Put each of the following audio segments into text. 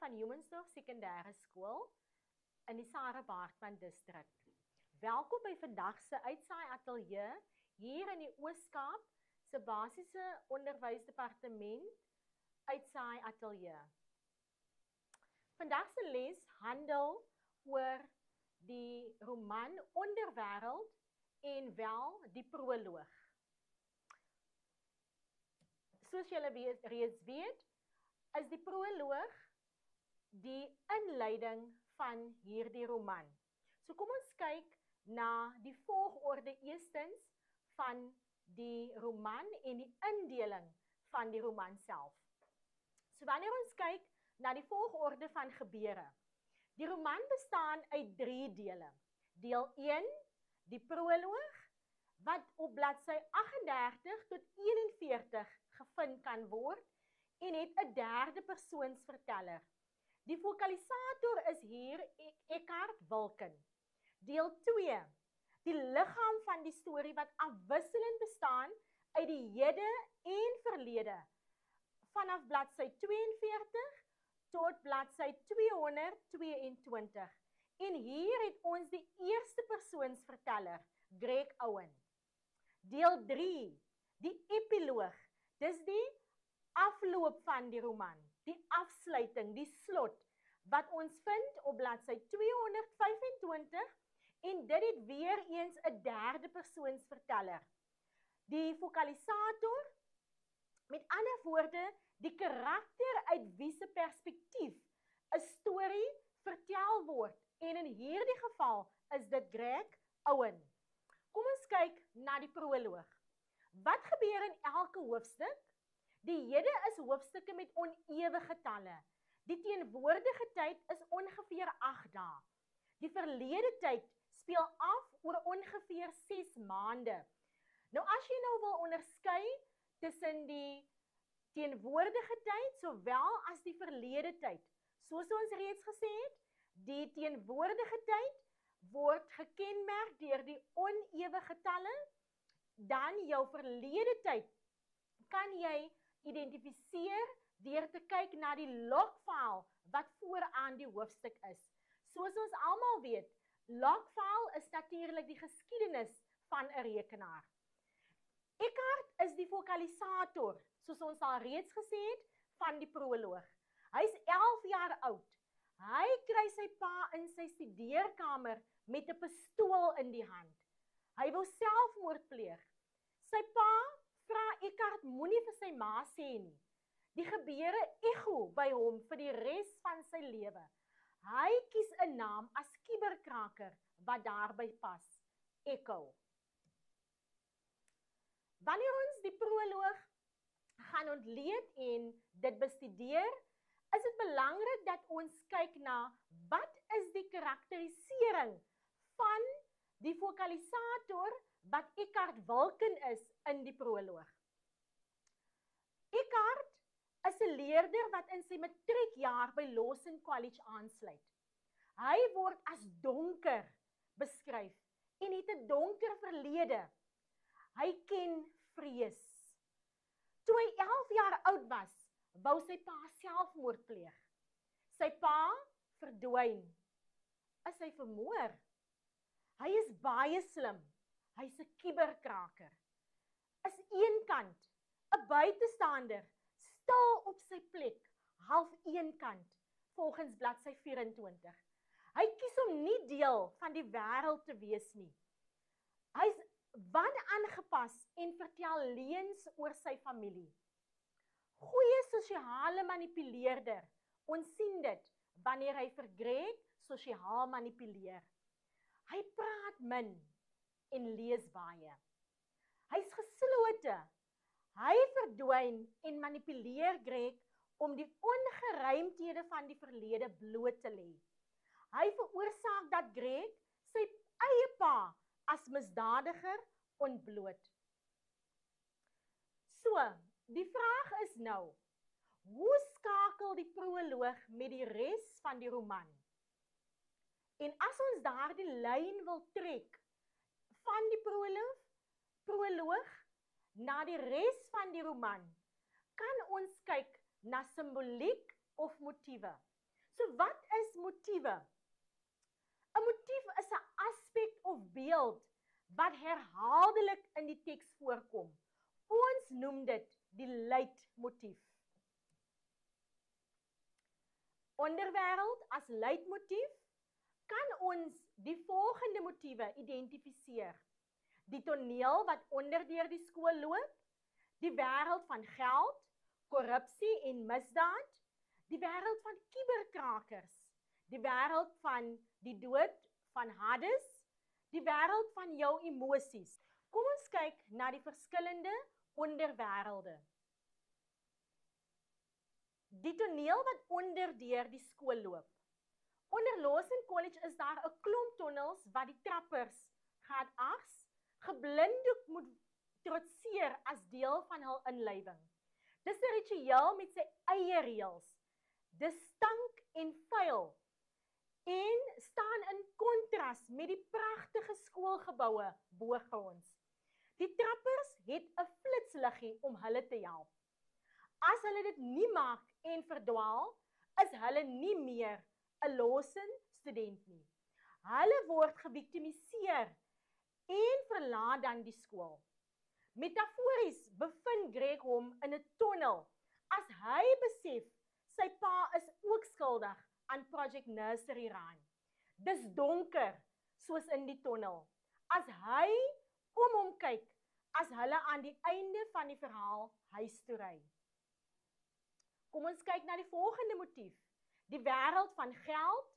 van Humansdorp Sekondêre Skool in die Sarah Baartman distrik. Welkom by vandag se uitsaai ateljee hier in die Oos-Kaap se basiese onderwysdepartement uitsaai ateljee. Vandag se les handel oor die roman Onderwêreld en wel die proloog. Soos julle reeds weet, is die proloog die inleiding van hierdie roman. So kom ons kyk na die volgorde eerstens van die roman en die indeling van die roman self. So wanneer ons kyk na die volgorde van gebeure, die roman bestaan uit 3 dele. Deel 1, die proloog, wat op bladsy 38 tot 41 gevind kan word en het 'n derde persoonsverteller. Die fokalisator is hier Eckhart Wilken. Deel 2, die liggaam van die storie wat afwisselend bestaan uit die hede en verlede vanaf bladsy 42 tot bladsy 222. En hier het ons die eerste persoonsverteller, Greg Owen. Deel 3, die epiloog. Dis die afloop van die roman, die afsluiting, die slot, wat ons vind op bladsy 225 en dit het weer eens 'n derde persoonsverteller. Die fokalisator, met ander woorde, die karakter uit wie se perspektief 'n storie vertel word en in hierdie geval is dit Greg Owen. Kom ons kyk na die proloog. Wat gebeur in elke hoofstuk? Die hede is hoofstukke met onewe getalle. Die teenwoordige tyd is ongeveer 8 dae. Die verlede tyd speel af oor ongeveer 6 maande. Nou as jy nou wil onderskei tussen die teenwoordige tyd sowel as die verlede tyd, soos ons reeds gesê het, die teenwoordige tyd word gekenmerk deur die onewe getalle, dan jou verlede tyd kan jy identifiseer deur te kyk na die logfile wat vooraan die hoofstuk is. Soos ons almal weet, logfile is natuurlik die geskiedenis van 'n rekenaar. Eckhart is die fokalisator, soos ons al reeds gesê het, van die proloog. Hy's 11 jaar oud. Hy kry sy pa in sy studeerkamer met 'n pistool in die hand. Hy wil selfmoord pleeg. Sy pa vra Eckhart moenie vir sy ma sê nie. Die gebeure ego by hom vir die res van sy lewe. Hy kies 'n naam as kieberkraker wat daarby pas, Echo. Wanneer ons die proloog gaan ontleed en dit bestudeer, is dit belangrik dat ons kyk na wat is die karakterisering van die fokalisator wat Eckhart Wilken is in die proloog. Eckhart is 'n leerder wat in sy matriekjaar by Lawson College aansluit. Hy word as donker beskryf en het 'n donker verlede. Hy ken vrees. Toe hy 11 jaar oud was, wou sy pa selfmoord pleeg. Sy pa verdwyn. Is hy vermoor? Hy is baie slim. Hy's 'n kieberkraker. Is eenkant, 'n buitestander, stil op sy plek, half eenkant, volgens bladsy 24. Hy kies om nie deel van die wêreld te wees nie. Hy's wanaangepas en vertel leuns oor sy familie. Goeie sosiale manipuleerder, ons sien dit wanneer hy vir Greg sosiaal manipuleer. Hy praat min en lees baie. Hy's geslote. Hy verdwyn en manipuleer Greg om die ongeruimthede van die verlede bloot te lê. Hy veroorsaak dat Greg sy eie pa as misdadiger ontbloot. So, die vraag is nou, hoe skakel die proloog met die res van die roman? En as ons daardie lyn wil trek van die proloog na die res van die roman, kan ons kyk na simboliek of motiewe. So wat is motiewe? 'n Motief is 'n aspek of beeld wat herhaaldelik in die teks voorkom. Ons noem dit die leitmotief. Onderwêreld as leitmotief kan ons die volgende motiewe identifiseer. Die toneel wat onderdeur die skool loop, die wêreld van geld, korrupsie en misdaad, die wêreld van kuberkrakers, die wêreld van die dood van Hades, die wêreld van jou emosies. Kom ons kyk na die verskillende onderwêrelde. Die toneel wat onderdeur die skool loop. Onder Lawson College is daar 'n klomp tonnels wat die trappers, graad 8s, geblinddoek moet trotseer as deel van hul inlywing. Dis 'n ritueel met sy eie reëls. Dis stank en vuil en staan in kontras met die pragtige skoolgeboue bogronds. Die trappers het 'n flitsliggie om hulle te help. As hulle dit nie maak en verdwaal, is hulle nie meer 'n Lawson student nie. Hulle word geviktimiseer en verlaat dan die skool. Metafories bevind Greg hom in 'n tonnel as hy besef sy pa is ook skuldig aan Project Nursery Rhyme. Dis donker soos in die tonnel. As hy om hom kyk, as hulle aan die einde van die verhaal huis toe ry. Kom ons kyk na die volgende motief. Die wêreld van geld,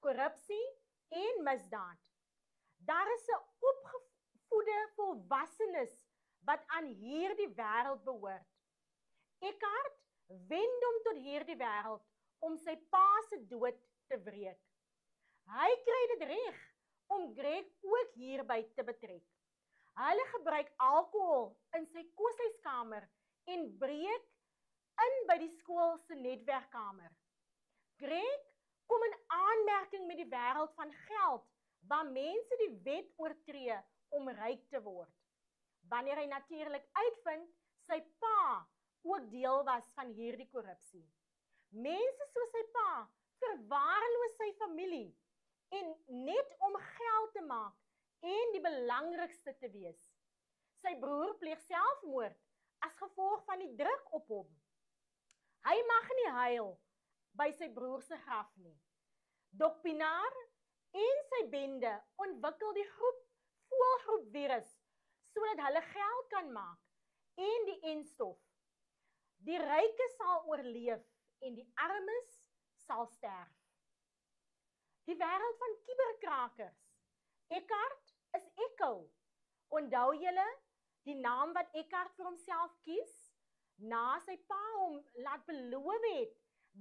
korrupsie en misdaad. Daar is 'n opgevoede volwassenes wat aan hierdie wêreld behoort. Eckhart wend hom tot hierdie wêreld om sy pa se dood te wreek. Hy kry dit reg om Greg ook hierby te betrek. Hulle gebruik alkohol in sy koshuiskamer en breek in by die skool se netwerkkamer. Greg kom in aanmerking met die wêreld van geld, waar mense die wet oortree om ryk te word. Wanneer hy natuurlik uitvind sy pa ook deel was van hierdie korrupsie. Mense soos sy pa verwaarloos sy familie en net om geld te maak en die belangrikste te wees. Sy broer pleeg selfmoord as gevolg van die druk op hom. Hy mag nie huil by sy broer se graf nie. Dok Pinaar en sy bende ontwikkel die voëlgroep virus sodat hulle geld kan maak en die enstof. Die ryke sal oorleef en die armes sal sterf. Die wêreld van kuberkrakers. Eckhart is Echo. Onthou julle die naam wat Eckhart vir homself kies? Na sy pa hom laat beloof het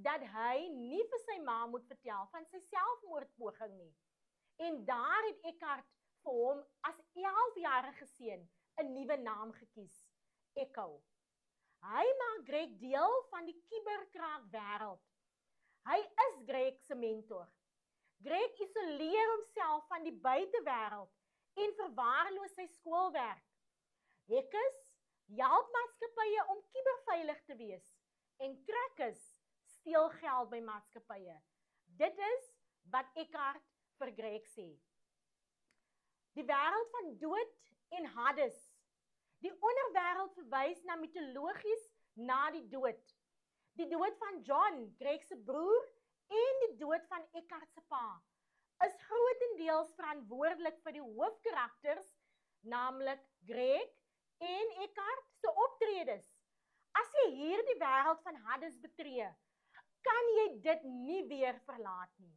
dat hy nie vir sy ma moet vertel van sy selfmoordpoging nie. En daar het Eckhart vir hom as 11-jarige seun 'n nuwe naam gekies, Echo. Hy maak Greg deel van die kuberkraak wêreld. Hy is Greg se mentor. Greg isoleer homself van die buitewêreld en verwaarloos sy skoolwerk. Hackers help maatskappye om kuberveilig te wees en crackers steel geld by maatskappye. Dit is wat Eckhart vir Greg sê. Die wêreld van dood en Hades. Die onderwêreld verwys na mitologies na die dood. Die dood van John, Greg se broer, en die dood van Eckhart se pa is grootendeels verantwoordelik vir die hoofkarakters, naamlik Greg en Eckhart se optredes. As jy hierdie wêreld van Hades betree, kan jy dit nie weer verlaat nie.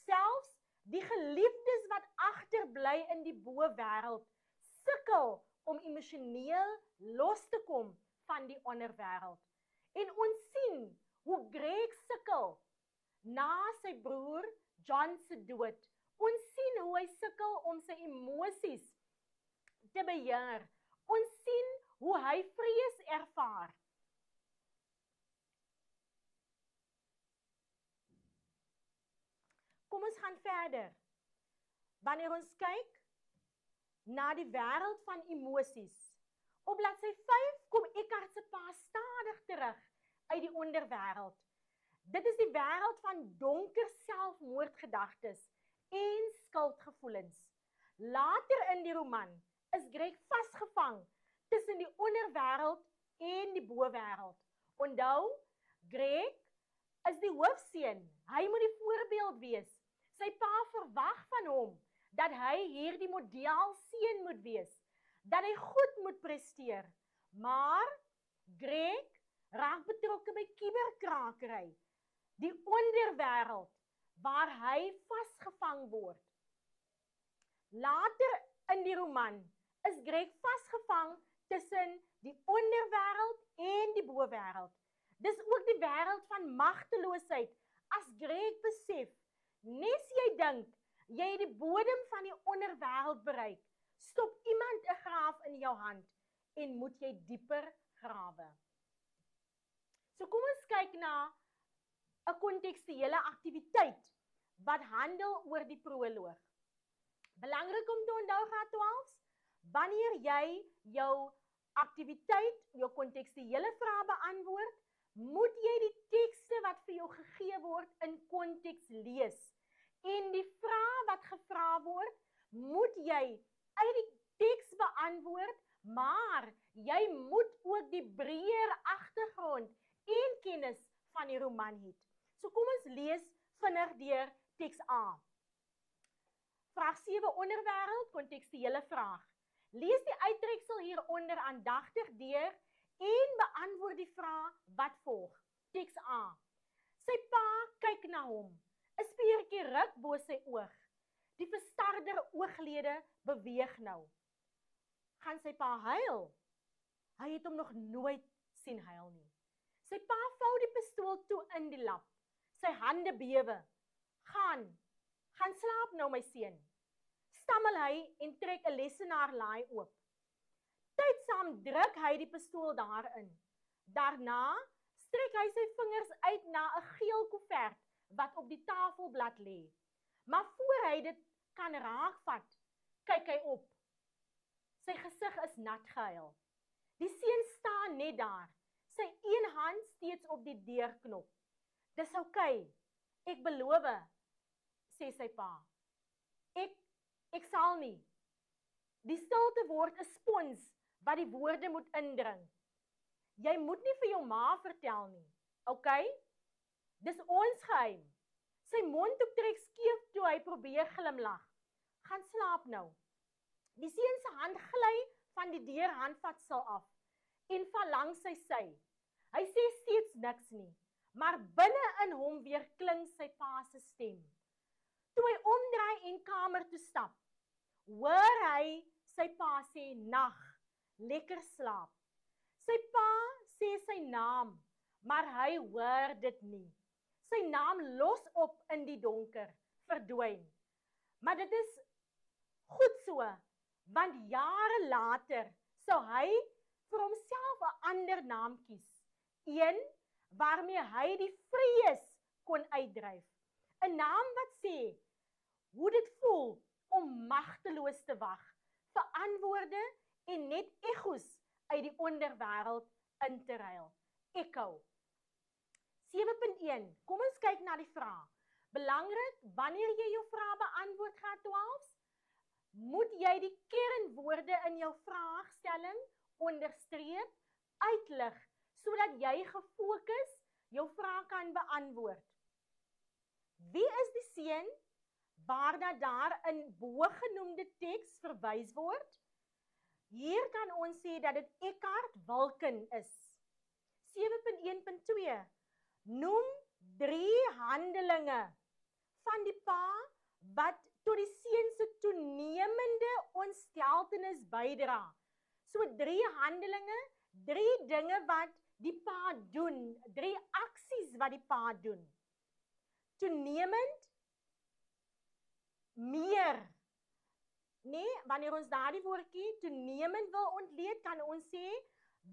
Selfs die geliefdes wat agterbly in die bo-wêreld sukkel om emosioneel los te kom van die onderwêreld. En ons sien hoe Greg sukkel na sy broer John se dood. Ons sien hoe hy sukkel om sy emosies te beheer. Ons sien hoe hy vrees ervaar. Kom ons gaan verder. Wanneer ons kyk na die wêreld van emosies, op bladsy 5 kom Eckhart se pa stadig terug uit die onderwêreld. Dit is die wêreld van donker selfmoordgedagtes en skuldgevoelens. Later in die roman is Greg vasgevang tussen die onderwêreld en die bowêreld. Onthou, Greg is die hoofseun. Hy moet die voorbeeld wees. Sy pa verwag van hom dat hy hierdie modelseun moet wees, dat hy goed moet presteer. Maar Greg raak betrokke by kuberkrakery, die onderwêreld waar hy vasgevang word. Later in die roman is Greg vasgevang tussen die onderwêreld en die bowêreld. Dis ook die wêreld van magteloosheid. As Greg besef, nes jy dink jy het die bodem van die onderwêreld bereik, stop iemand 'n graaf in jou hand en moet jy dieper grawe. So kom ons kyk na 'n kontekstuele aktiwiteit wat handel oor die proloog. Belangrik om te onthou, graad 12's, wanneer jy jou aktiwiteit, jou kontekstuele vrae beantwoord, moet jy die tekste wat vir jou gegee word in konteks lees. En die vrae wat gevra word, moet jy uit die teks beantwoord, maar jy moet ook die breër agtergrond en kennis van die roman hê. So kom ons lees vinnig deur teks A. Vraag 7, onderwêreld, kontekstuele vraag. Lees die uittreksel hieronder aandagtig deur en beantwoord die vraag wat volg. Teks A. Sy pa kyk na hom. 'n Speertjie ruk bo sy oog. Die verstarder ooglede beweeg nou. Gaan sy pa huil? Hy het hom nog nooit sien huil nie. Sy pa vou die pistool toe in die lap. Sy hande bewe. Gaan slaap nou my seun. Stammel hy en trek 'n lesenaarlaai oop. Tydsaam druk hy die pistool daarin. Daarna strek hy sy vingers uit na 'n geel koevert wat op die tafelblad lê. Maar voor hy dit kan raakvat, kyk hy op. Sy gesig is nat gehuil. Die seun staan net daar, sy een hand steeds op die deurknop. Dis oukei, ek beloof, sê sy pa. Ek sal nie. Die stilte word 'n spons wat die woorde moet indring. Jy moet nie vir jou ma vertel nie, oukei? Dis ons geheim. Sy mond optrek skeef toe hy probeer glimlag. Gaan slaap nou. Die seun se hand gly van die deurhandvatsel af en val langs sy sy. Hy sê steeds niks nie, maar binne in hom weer klink sy pa se stem. Toe hy omdraai en kamer toe stap, hoor hy sy pa sê nag, lekker slaap. Sy pa sê sy naam, maar hy hoor dit nie. Sy naam los op in die donker, verdwyn. Maar dit is goed so, want jare later sou hy vir homself 'n ander naam kies. Een waarmee hy die vrees kon uitdryf. 'n Naam wat sê hoe dit voel om magteloos te wag vir antwoorde en net egos uit die onderwêreld in te ruil. Echo. 7.1. Kom ons kyk na die vraag. Belangrik, wanneer jy jou vraag beantwoord, graad 12's, moet jy die kernwoorde in jou vraagstelling onderstreep, uitlig, sodat jy gefokus jou vraag kan beantwoord. Wie is die seun waarna daar in bogenoemde teks verwys word? Hier kan ons sê dat dit Eckhart Wilken is. 7.1.2. Noem 3 handelinge van die pa wat tot die seun se toenemende ontsteltenis bydra. So 3 handelinge, 3 dinge wat die pa doen, 3 aksies wat die pa doen. Toenemend, meer. Nee, wanneer ons daardie woordjie toenemend wil ontleed, kan ons sê,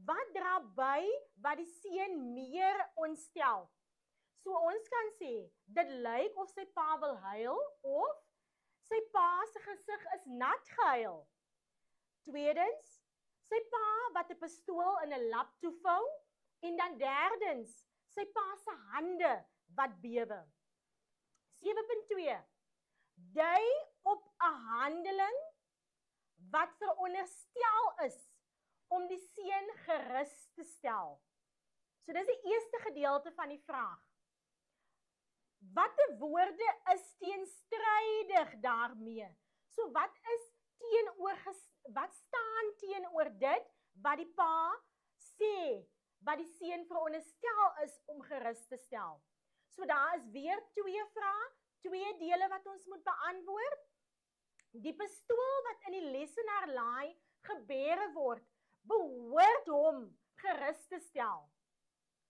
wat dra by wat die seun meer ontstel? So ons kan sê, dit lyk of sy pa wil huil, of sy pa se gesig is nat gehuil. Tweedens, sy pa wat 'n pistool in 'n lap toevou, en dan derdens, sy pa se hande wat bewe. 7.2 Dui op 'n handeling wat veronderstel is om die seun gerus te stel. So dis die eerste gedeelte van die vraag. Watter woorde is teenstrydig daarmee? So wat staan teenoor dit wat die pa sê, wat die seun veronderstel is om gerus te stel? So daar is weer 2 vrae, 2 dele wat ons moet beantwoord. Die pistool wat in die lesenaarlaai gebeere word, behoort hom gerus te stel.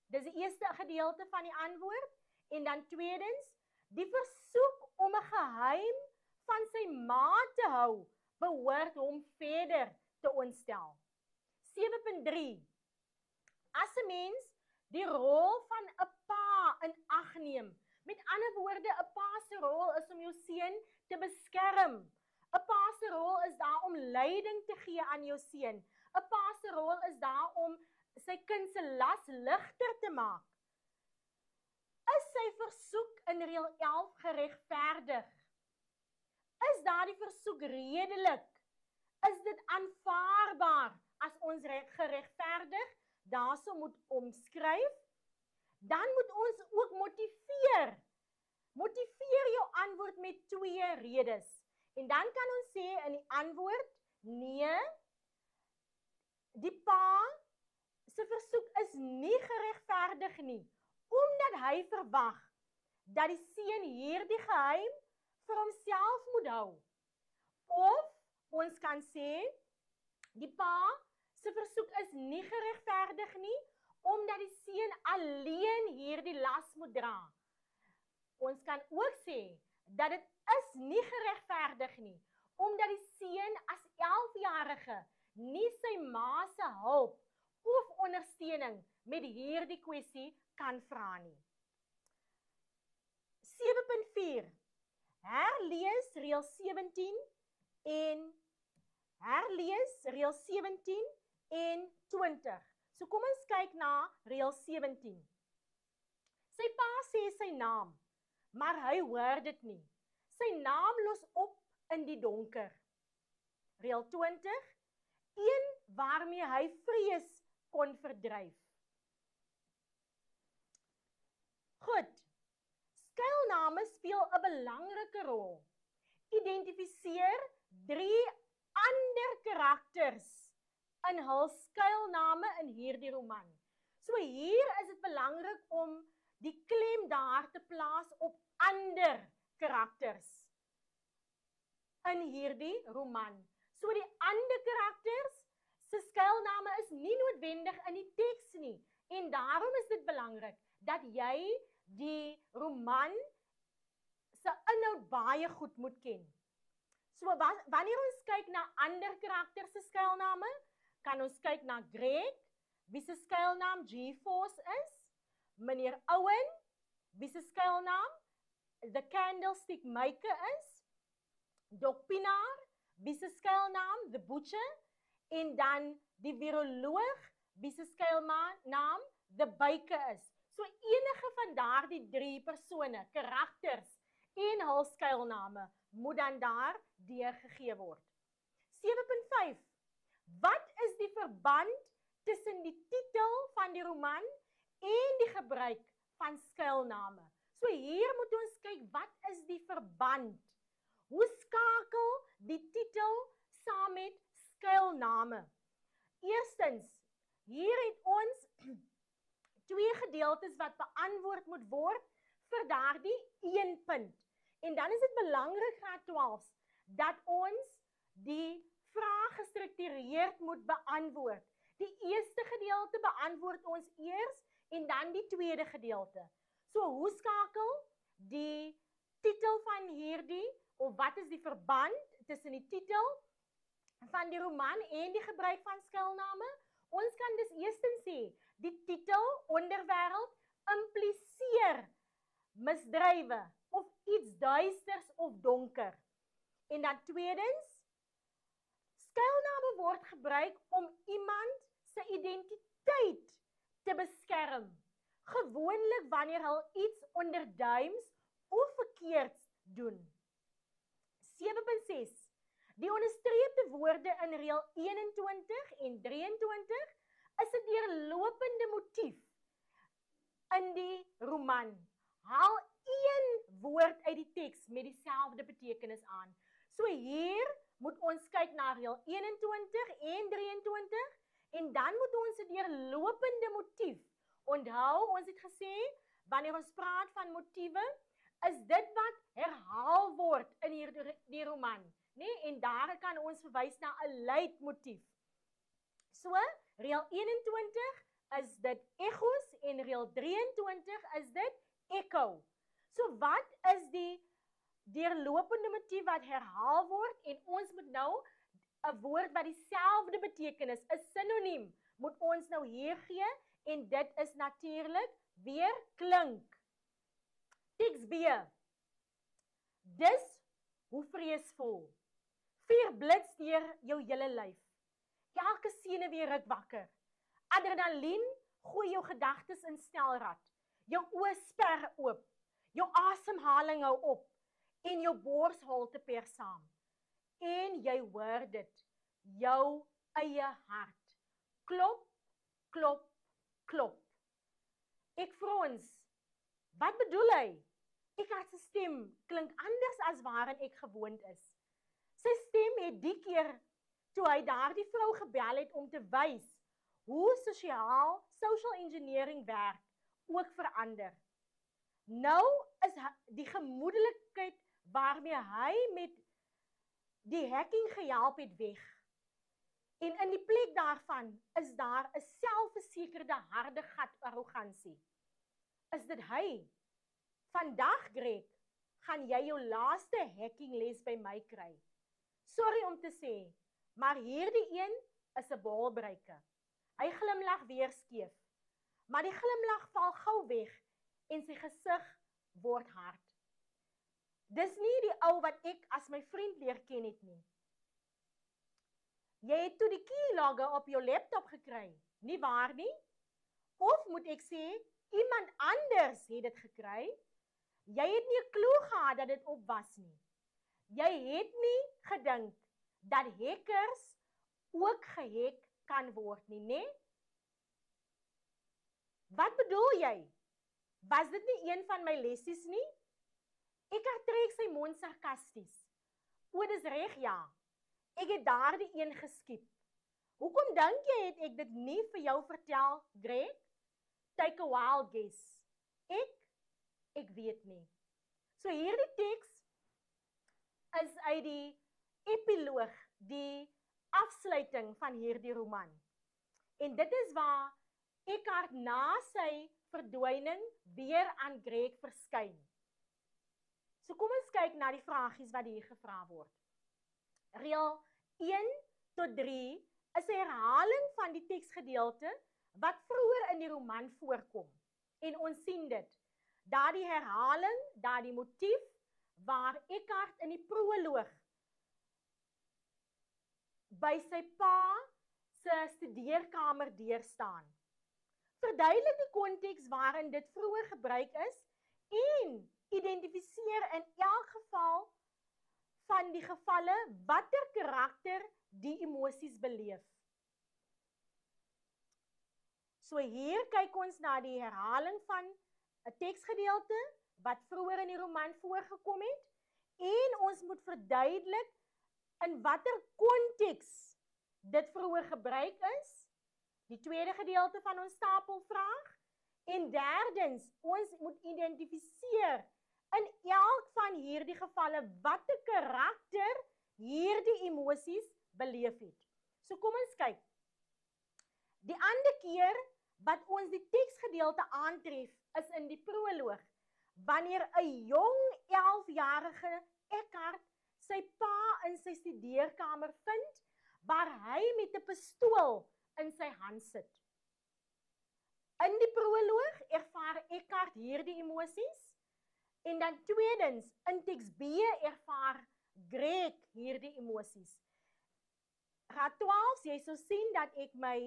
Dis die eerste gedeelte van die antwoord. En dan tweedens, die versoek om 'n geheim van sy ma te hou, behoort hom verder te ontstel. 7.3 As 'n mens die rol van 'n pa in ag neem, met ander woorde, 'n pa se rol is om jou seun te beskerm. 'n Pa se rol is daar om leiding te gee aan jou seun. 'n Pa se rol is daar om sy kind se las ligter te maak. Is sy versoek in reël 11 geregverdig? Is daardie versoek redelik? Is dit aanvaarbaar as ons geregverdig? Daarso moet omskryf. Dan moet ons ook motiveer. Motiveer jou antwoord met 2 redes. En dan kan ons sê in die antwoord, nee, die pa se versoek is nie geregverdig nie, omdat hy verwag dat die seun hierdie geheim vir homself moet hou. Of ons kan sê, die pa se versoek is nie geregverdig nie, omdat die seun alleen hierdie las moet dra. Ons kan ook sê, dat dit is nie geregverdig nie, omdat die seun as 11-jarige nie sy ma se hulp of ondersteuning met hierdie kwessie kan vra nie. 7.4 Herlees reël 17 en 20. So kom ons kyk na reël 17. Sy pa sê sy naam, maar hy hoor dit nie. Sy naam los op in die donker. Reël 20, een waarmee hy vrees kon verdryf. Goed, skuilname speel 'n belangrike rol. Identifiseer 3 ander karakters in hul skuilname in hierdie roman. So hier is dit belangrik om die klem daar te plaas op ander karakters in hierdie roman. So die ander karakters se skuilname is nie noodwendig in die teks nie. En daarom is dit belangrik dat jy die roman se inhoud baie goed moet ken. So wanneer ons kyk na ander karakters se skuilname, kan ons kyk na Greg, wie se skuilnaam G-Force is, meneer Owen, wie se skuilnaam The Candlestick Maker is, Doc Pienaar, wie se skuilnaam The Butcher, en dan die viroloog, wie se skuilnaam The Baker is. So enige van daardie 3 persone, karakters en hul skuilname moet dan daar deurgegee word. 7.5 Wat is die verband tussen die titel van die roman en die gebruik van skuilname? So hier moet ons kyk, wat is die verband? Hoe skakel die titel saam met skuilname? Eerstens, hier het ons 2 gedeeltes wat beantwoord moet word vir daardie 1 punt. En dan is dit belangrik, graad 12, dat ons die vraag gestruktureerd moet beantwoord. Die eerste gedeelte beantwoord ons eers en dan die tweede gedeelte. So hoe skakel die titel van hierdie, of wat is die verband tussen die titel van die roman en die gebruik van skuilname? Ons kan dus eerstens sê, die titel onderwêreld impliseer misdrywe of iets duisters of donker. En dan tweedens, skuilname word gebruik om iemand se identiteit te beskerm. gewoonlik wanneer hulle iets onderduims of verkeerds doen. 7.6 Die onderstreepte woorde in reël 21 en 23 is 'n deurlopende motief in die roman. Haal een woord uit die teks met dieselfde betekenis aan. So hier moet ons kyk na reël 21 en 23 en dan moet ons 'n deurlopende motief. Onthou, ons het gesê wanneer ons praat van motiewe, is dit wat herhaal word in die roman, nee? En daar kan ons verwys na 'n leitmotief. So, reël 21 is dit echos en reël 23 is dit echo. So wat is die deurlopende motief wat herhaal word en ons moet nou 'n woord wat dieselfde betekenis, 'n sinoniem, moet ons nou hier gee en dit is natuurlik weer klink. Teks B. Dis hoe vreesvol. Vuur blits deur jou hele lyf. Elke senuwee ruk wakker. Adrenalien gooi jou gedagtes in snelrad. Jou oë sper oop. Jou asemhaling hou op en jou borsholte per saam. En jy hoor dit, jou eie hart. Klop, klop, klop. Ek frons. Wat bedoel hy? Eckhart se stem klink anders as waarin ek gewoond is. Sy stem het die keer toe hy daardie vrou gebel het om te wys hoe social engineering werk, ook verander. Nou is die gemoedelikheid waarmee hy met die hacking gehelp het weg. En in die plek daarvan is daar 'n selfversekerde harde gat arrogansie. Is dit hy? Vandag, Greg, gaan jy jou laaste hacking les by my kry. Sorry om te sê, maar hierdie een is 'n bolbreike. Hy glimlag weer skeef, maar die glimlag val gou weg en sy gesig word hard. Dis nie die ou wat ek as my vriend leer ken het nie. Jy het toe die keylogger op jou laptop gekry, nie waar nie? Of moet ek sê, iemand anders het dit gekry? Jy het nie 'n klou gehad dat dit op was nie. Jy het nie gedink dat hackers ook gehack kan word nie, né? Wat bedoel jy? Was dit nie een van my lessies nie? Ek trek sy mond sarkasties. O, dis reg, ja. Ek het daardie een geskiep. Hoekom dink jy het ek dit nie vir jou vertel, Greg? Take a wild guess. Ek weet nie. So hierdie teks is uit die epiloog, die afsluiting van hierdie roman. En dit is waar Eckhart na sy verdwyning weer aan Greg verskyn. So kom ons kyk na die vragies wat hier gevra word. Reël 1 tot 3 is 'n herhaling van die teksgedeelte wat vroeër in die roman voorkom. En ons sien dit. Daardie herhaling, daardie motief waar Eckhart in die proloog by sy pa se studeerkamer deurstaan. Verduidelik die konteks waarin dit vroeër gebruik is en identifiseer in elk geval van die gevalle watter karakter die emosies beleef. So hier kyk ons na die herhaling van 'n teksgedeelte wat vroeër in die roman voorgekom het en ons moet verduidelik in watter konteks dit vroeër gebruik is. Die tweede gedeelte van ons stapelvraag. En derdens, ons moet identifiseer in elk van hierdie gevalle watter karakter hierdie emosies beleef het. So kom ons kyk. Die ander keer wat ons die teksgedeelte aantref is in die proloog, wanneer 'n jong 11-jarige Eckhart sy pa in sy studeerkamer vind, waar hy met 'n pistool in sy hand sit. In die proloog ervaar Eckhart hierdie emosies, en dan tweedens, in teks B ervaar Greg hierdie emosies. Graad 12, jy sal sien dat ek my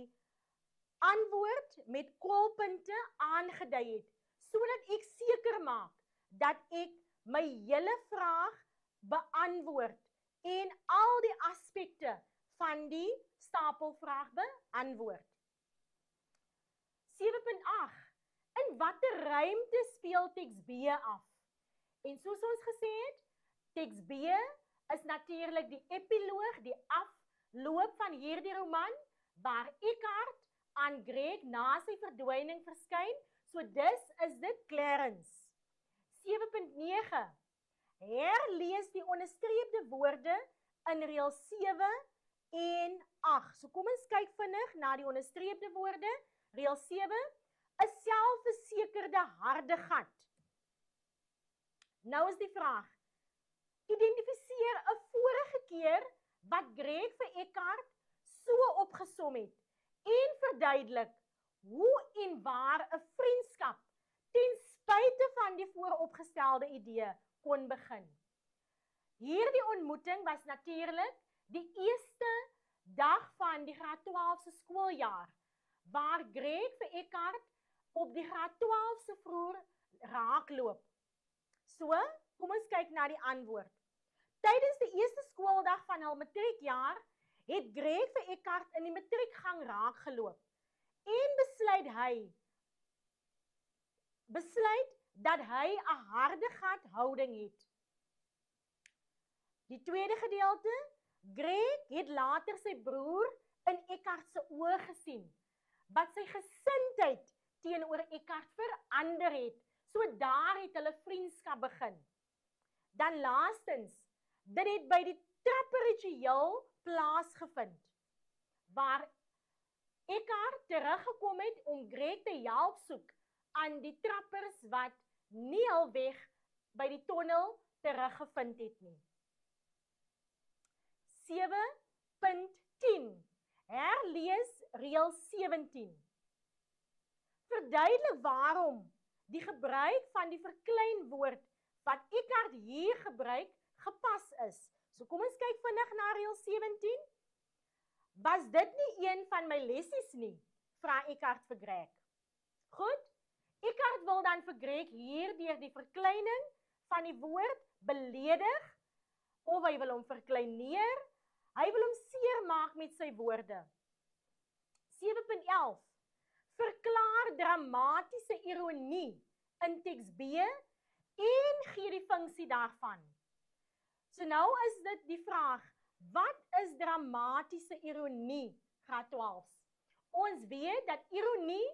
antwoord met kolpunte aangedui het, sodat ek seker maak dat ek my hele vraag beantwoord en al die aspekte van die stapelvraag beantwoord. 7.8. In watter ruimte speel teks B af? En soos ons gesê het, teks B is natuurlik die epiloog, die afloop van hierdie roman, waar Eckhart aan Greg na sy verdwyning verskyn, so dis is dit Clarence. 7.9. Herlees die onderstreepte woorde in reël 7 en 8. So kom ons kyk vinnig na die onderstreepte woorde. Reël 7, 'n selfversekerde harde gat. Nou is die vraag, identifiseer 'n vorige keer wat Greg vir Eckhart so opgesom het en verduidelik hoe en waar 'n vriendskap ten spyte van die vooropgestelde idee kon begin. Hierdie ontmoeting was natuurlik die eerste dag van die graad 12 se skooljaar, waar Greg vir Eckhart op die graad 12 se vroeg raakloop. So, kom ons kyk na die antwoord. Tydens die eerste skooldag van hul matriekjaar het Greg vir Eckhart in die matriekgang raakgeloop en besluit dat hy 'n harde gat houding het. Die tweede gedeelte, Greg het later sy broer in Eckhart se oë gesien, wat sy gesindheid teenoor Eckhart verander het, so daar het hulle vriendskap begin. Dan laastens, dit het by die trapperitueel plaasgevind, waar Eckhart teruggekom het om Greg te help soek aan die trappers wat nie hul weg by die tonnel teruggevind het nie. 7.10. Herlees reël 17. Verduidelik waarom die gebruik van die verkleinwoord wat Eckhart hier gebruik gepas is. So kom ons kyk vinnig na reël 17. Was dit nie een van my lessies nie? Vra Eckhart vir Greg. Goed, Eckhart wil dan vir Greg hier deur die verkleining van die woord beledig, of hy wil hom verkleineer, hy wil hom seermaak met sy woorde. 7.11. Verklaar dramatiese ironie in teks B en gee die funksie daarvan. So nou is dit die vraag, wat is dramatiese ironie, graad 12? Ons weet dat ironie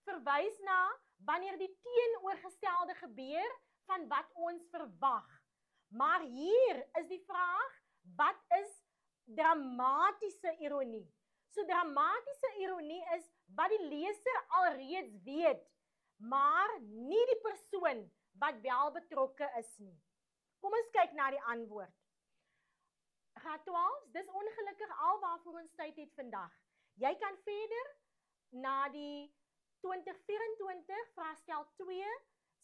verwys na wanneer die teenoorgestelde gebeur van wat ons verwag. Maar hier is die vraag, wat is dramatiese ironie? So dramatiese ironie is wat die leser alreeds weet, maar nie die persoon wat wel betrokke is nie. Kom ons kyk na die antwoord. Graad 12, dis ongelukkig al waarvoor ons tyd het vandag. Jy kan verder na die 2024 vraestel 2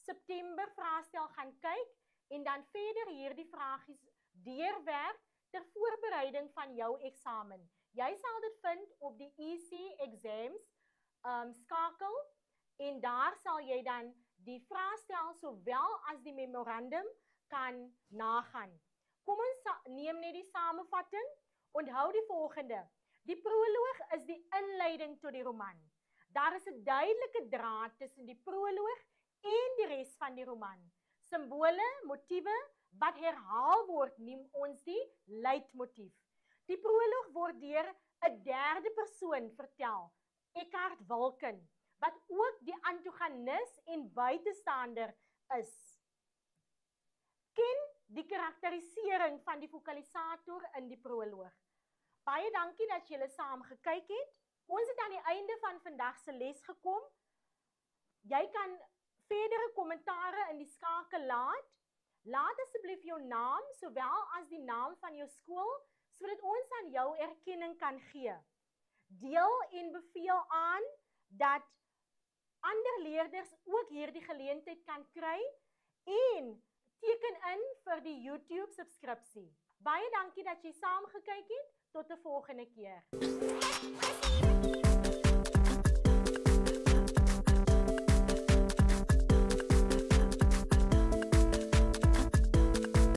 September vraestel gaan kyk en dan verder hierdie vragies deurwerk ter voorbereiding van jou eksamen. Jy sal dit vind op die EC Exams skakel en daar sal jy dan die vraestel sowel as die memorandum kan nagaan. Kom ons neem net die samevatting. Onthou die volgende. Die proloog is die inleiding tot die roman. Daar is 'n duidelike draad tussen die proloog en die res van die roman. Simbole, motiewe wat herhaal word, neem ons die leitmotief. Die proloog word deur 'n derde persoon vertel, Eckhart Wilken, wat ook die antagonis en buitestander is. Ken die karakterisering van die fokalisator in die proloog. Baie dankie dat julle saam gekyk het. Ons het aan die einde van vandag se les gekom. Jy kan verdere kommentare in die skakel laat. Laat asseblief jou naam, sowel as die naam van jou skool, sodat ons aan jou erkenning kan gee. Deel en beveel aan dat ander leerders ook hierdie geleentheid kan kry en teken in vir die YouTube subskripsie. Baie dankie dat jy saam gekyk het. Tot 'n volgende keer.